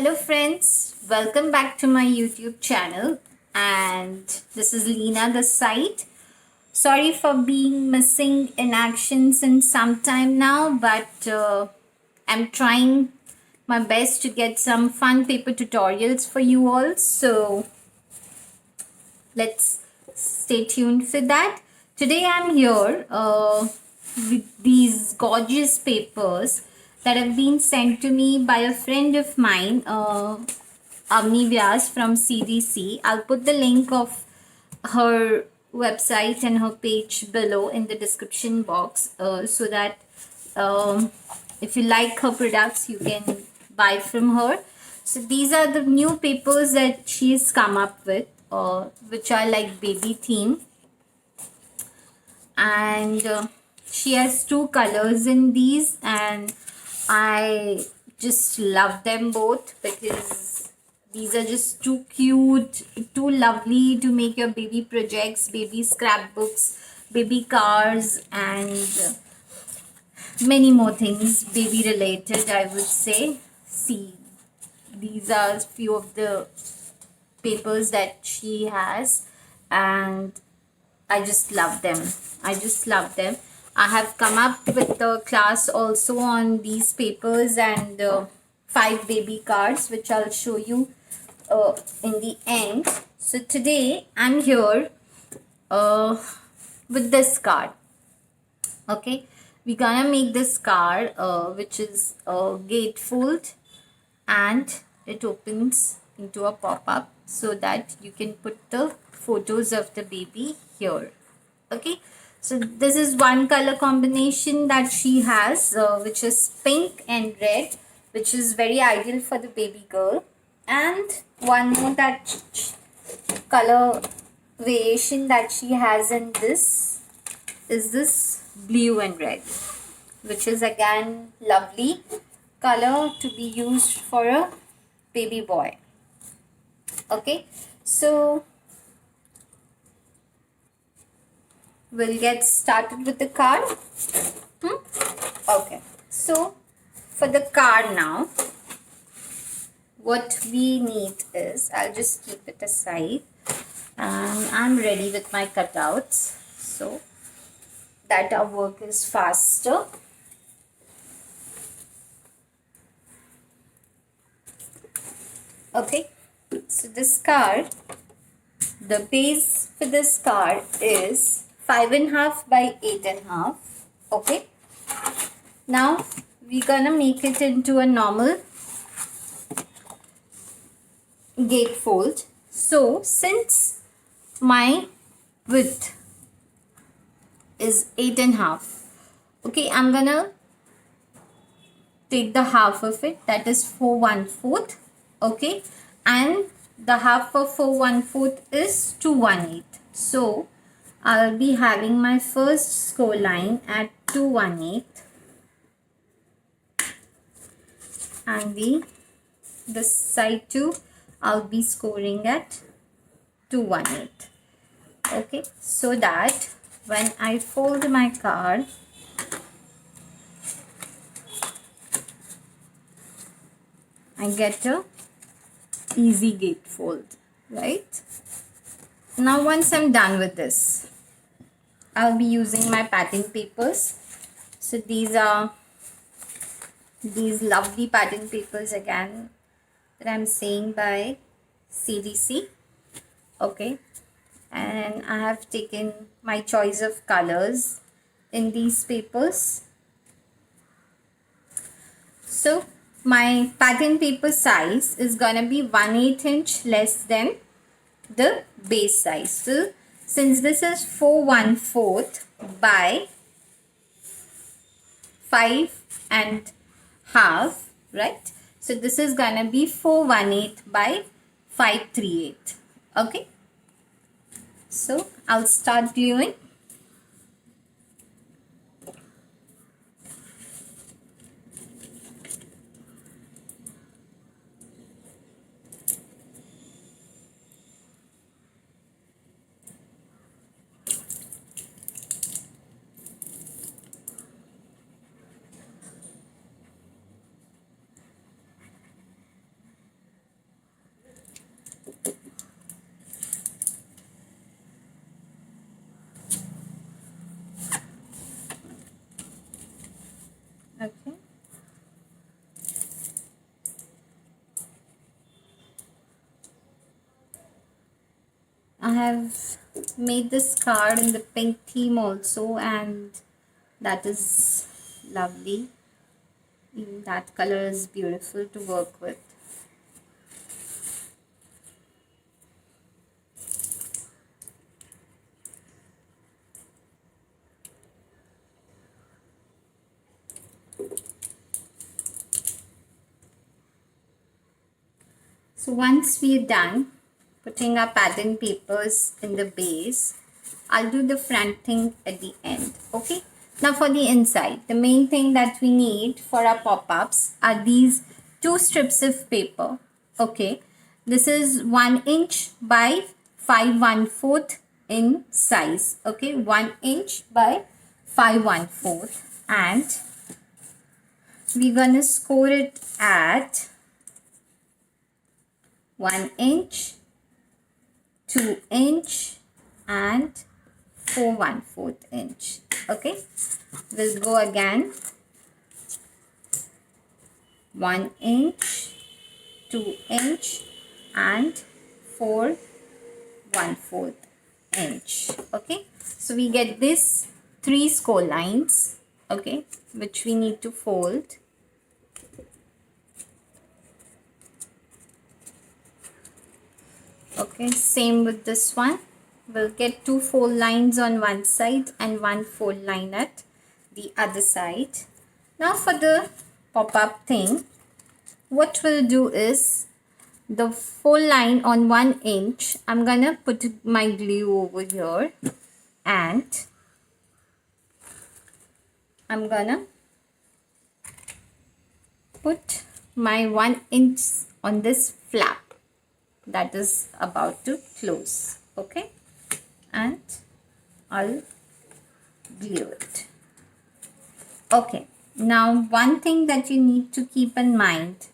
Hello friends, welcome back to my YouTube channel, and this is Lena the site. Sorry for being missing in action since some time now, but I'm trying my best to get some fun paper tutorials for you all. So let's stay tuned for that. Today I'm here with these gorgeous papers that have been sent to me by a friend of mine, Avni Vyas from CDC. I'll put the link of her website and her page below in the description box so that if you like her products, you can buy from her. So these are the new papers that she's come up with, which are like baby theme, and she has two colors in these, and I just love them both because these are just too cute, too lovely to make your baby projects, baby scrapbooks, baby cars, and many more things baby related, I would say. See, these are few of the papers that she has, and I just love them. I have come up with the class also on these papers and 5 baby cards, which I'll show you in the end. So today I'm here with this card. Okay, we're gonna make this card which is gatefold, and it opens into a pop-up so that you can put the photos of the baby here. Okay, so this is one color combination that she has, which is pink and red, which is very ideal for the baby girl. And one more that color variation that she has in this is this blue and red, which is again lovely color to be used for a baby boy. Okay, so we'll get started with the card. Okay, so for the card now, what we need is, I'll just keep it aside, and I'm ready with my cutouts so that our work is faster. Okay, so this card, the base for this card is 5.5 by 8.5. Okay, now we're gonna make it into a normal gatefold. So since my width is 8.5, okay, I'm gonna take the half of it, that is 4/1/4. Okay, and the half of 4/1/4 is 2/1/8. So I'll be having my first score line at 2/1/8, and this side too I'll be scoring at 2/1/8. Okay, so that when I fold my card, I get a easy gatefold, right? Now once I'm done with this, I'll be using my pattern papers. So these are these lovely pattern papers again that I'm saying by CDC. Okay, and I have taken my choice of colors in these papers. So my pattern paper size is gonna be 1/8 inch less than the base size. So since this is 4/1/4 by 5.5, right? So this is gonna be 4/1/8 by 5/3/8. Okay, so I'll start gluing. have made this card in the pink theme also, and that is lovely. Even that color is beautiful to work with. So once we're done putting our pattern papers in the base, I'll do the front thing at the end. Okay. Now for the inside, the main thing that we need for our pop-ups are these two strips of paper. Okay. This is 1 inch by 5/1/4 in size. Okay. 1 inch by 5/1/4, and we're gonna score it at 1 inch, 2 inch, and 4/1/4 inch. Okay, we'll go again. 1 inch, 2 inch, and 4/1/4 inch. Okay, so we get this 3 score lines. Okay, which we need to fold. Okay, same with this one. We'll get 2 fold lines on one side and 1 fold line at the other side. Now for the pop-up thing, what we'll do is the fold line on 1 inch, I'm gonna put my glue over here, and I'm gonna put my 1 inch on this flap that is about to close. Okay, and I'll glue it. Okay, now one thing that you need to keep in mind,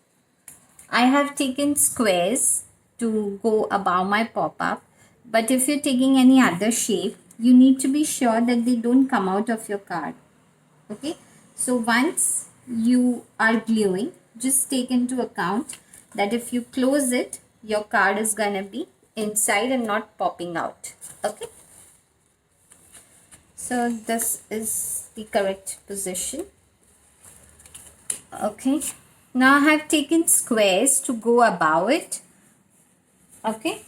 I have taken squares to go above my pop-up, but if you're taking any other shape, you need to be sure that they don't come out of your card. Okay, so once you are gluing, just take into account that if you close it, your card is gonna be inside and not popping out. Okay, so this is the correct position. Okay, now I have taken squares to go above it. Okay,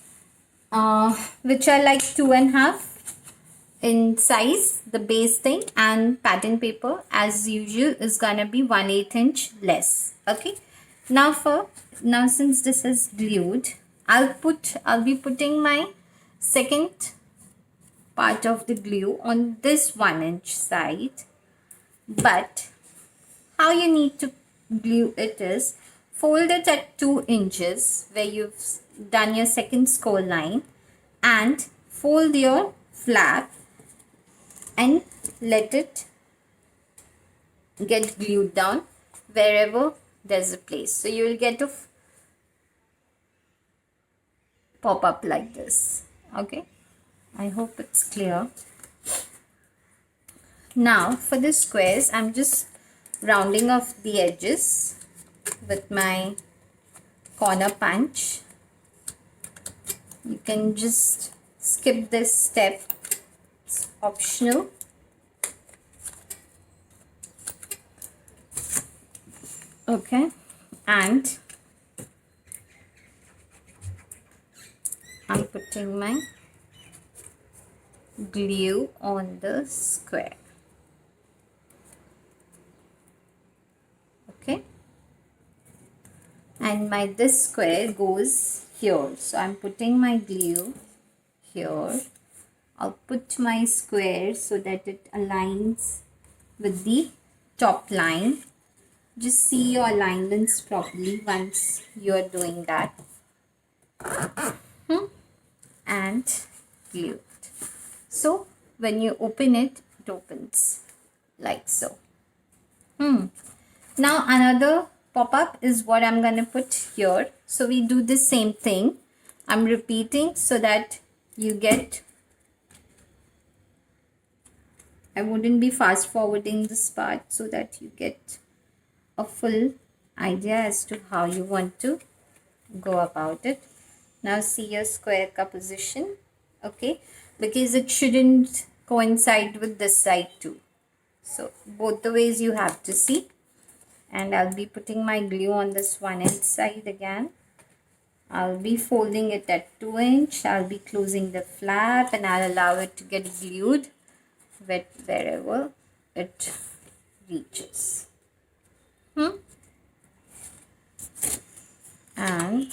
which are like 2.5 in size, the base thing, and pattern paper as usual is gonna be 1/8 inch less. Okay, now since this is glued, I'll be putting my second part of the glue on this 1 inch side. But how you need to glue it is, fold it at 2 inches where you've done your second score line, and fold your flap and let it get glued down wherever there's a place. So you will get a pop up like this. Okay, I hope it's clear. Now for the squares, I'm just rounding off the edges with my corner punch. You can just skip this step, it's optional. Okay, and I'm putting my glue on the square. Okay, and this square goes here, so I'm putting my glue here. I'll put my square so that it aligns with the top line. Just see your alignments properly once you're doing that. And glue it. So when you open it, it opens like so. Now another pop-up is what I'm going to put here. So we do the same thing. I'm repeating so that you get, I wouldn't be fast forwarding this part so that you get a full idea as to how you want to go about it. Now see your square composition. okay, because it shouldn't coincide with this side too. So both the ways you have to see. And I'll be putting my glue on this one side again. I'll be folding it at 2 inch. I'll be closing the flap and I'll allow it to get glued wherever it reaches. And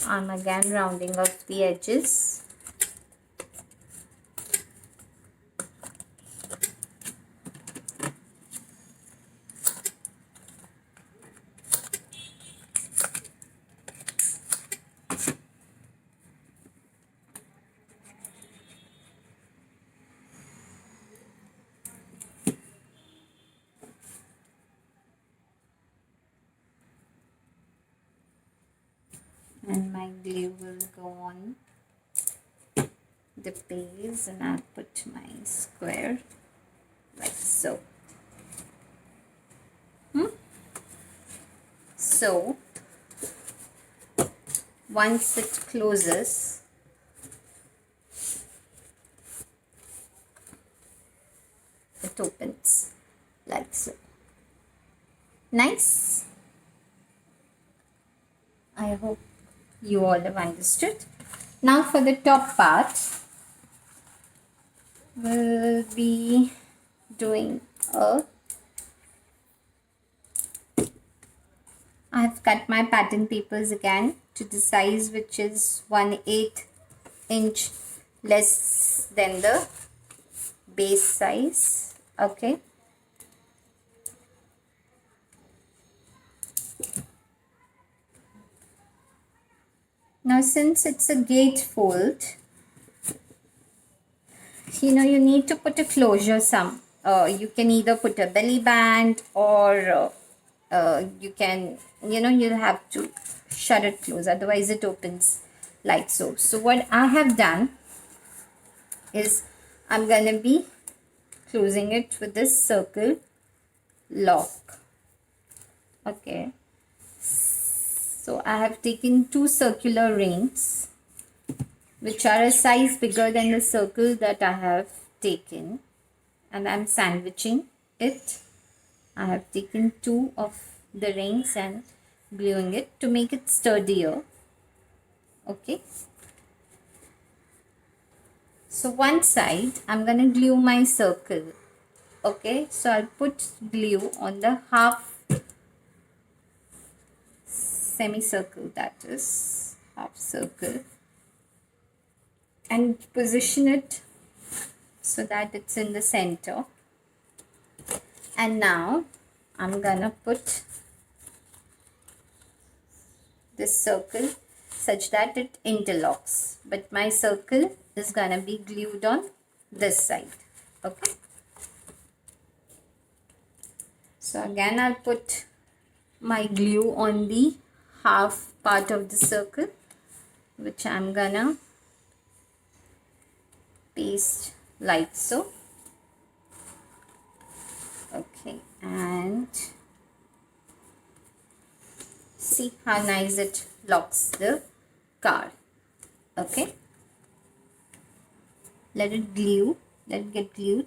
I'm again rounding off the edges. And my glue will go on the base, and I'll put my square like so. So once it closes, it opens like so. Nice. I hope you all have understood. Now for the top part, we'll be doing I've cut my pattern papers again to the size which is 1/8 inch less than the base size. Okay. Now since it's a gatefold, you need to put a closure you can either put a belly band or you can, you have to shut it close, otherwise it opens like so. So what I have done is I'm gonna be closing it with this circle lock. Okay, so I have taken 2 circular rings which are a size bigger than the circle that I have taken, and I'm sandwiching it. I have taken 2 of the rings and gluing it to make it sturdier. Okay, so one side I'm gonna glue my circle. Okay, so I'll put glue on the half semicircle, that is half circle, and position it so that it's in the center. And now I'm gonna put this circle such that it interlocks, but my circle is gonna be glued on this side. Okay, so again I'll put my glue on the half part of the circle, which I'm gonna paste like so. Okay, and see how nice it locks the card. Okay, let it get glued.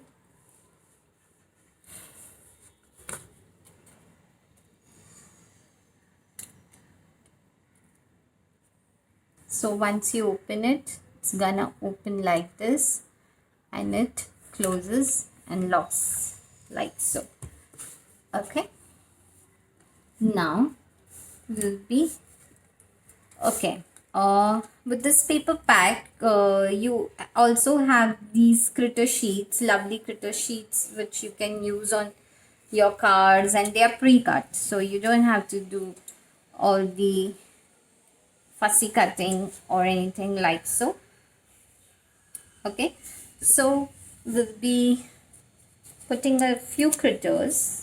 So once you open it, it's gonna open like this, and it closes and locks like so. Okay, now will be okay. With this paper pack, you also have these critter sheets, lovely critter sheets, which you can use on your cards, and they are pre-cut, so you don't have to do all the fussy cutting or anything like so. Okay, so we'll be putting a few critters.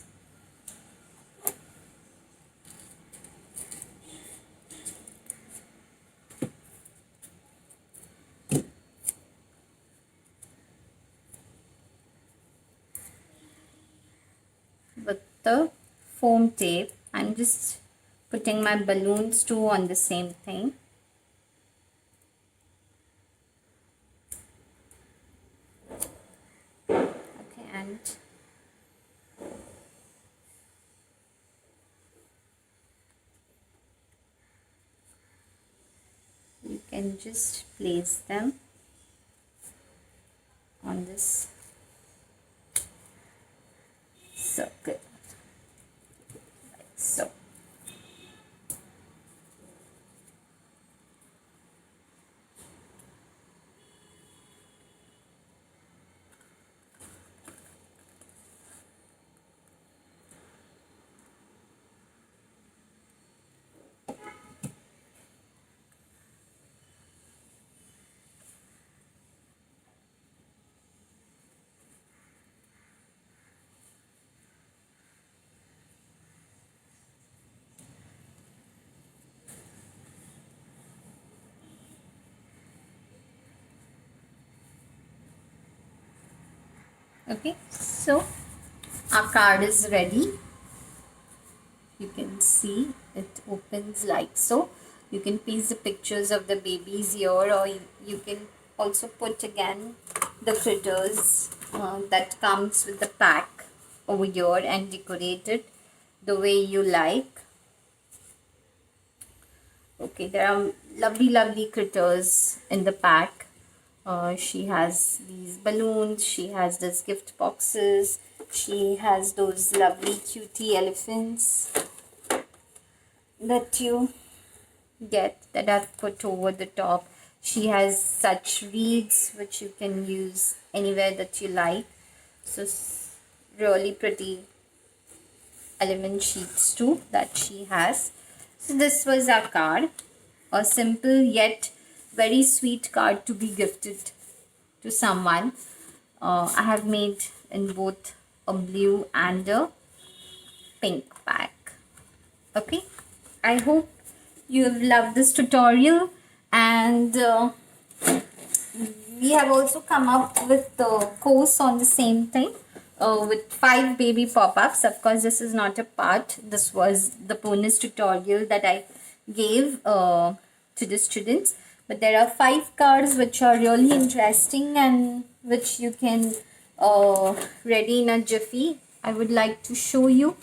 With the foam tape, I'm just putting my balloons too on the same thing. Okay, and you can just place them on this circle, like so. Okay, so our card is ready. You can see it opens like so. You can paste the pictures of the babies here, or you can also put again the critters that comes with the pack over here and decorate it the way you like. Okay, there are lovely critters in the pack. She has these balloons, she has these gift boxes, she has those lovely cutie elephants that you get that I've put over the top. She has such reeds which you can use anywhere that you like. So really pretty element sheets too that she has. So this was our card, a simple yet very sweet card to be gifted to someone. I have made in both a blue and a pink pack. Okay, I hope you have loved this tutorial, and we have also come up with the course on the same thing with 5 baby pop-ups. Of course, this is not a part. This was the bonus tutorial that I gave to the students. But there are 5 cards which are really interesting and which you can ready in a jiffy. I would like to show you.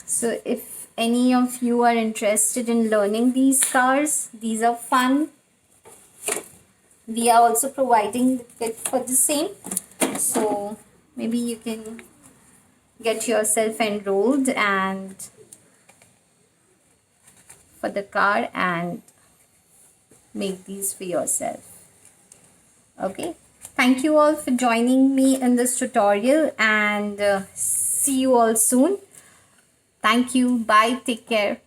So if any of you are interested in learning these cards, these are fun. We are also providing the kit for the same. So maybe you can get yourself enrolled and for the card and make these for yourself. Okay, thank you all for joining me in this tutorial, and see you all soon. Thank you. Bye. Take care.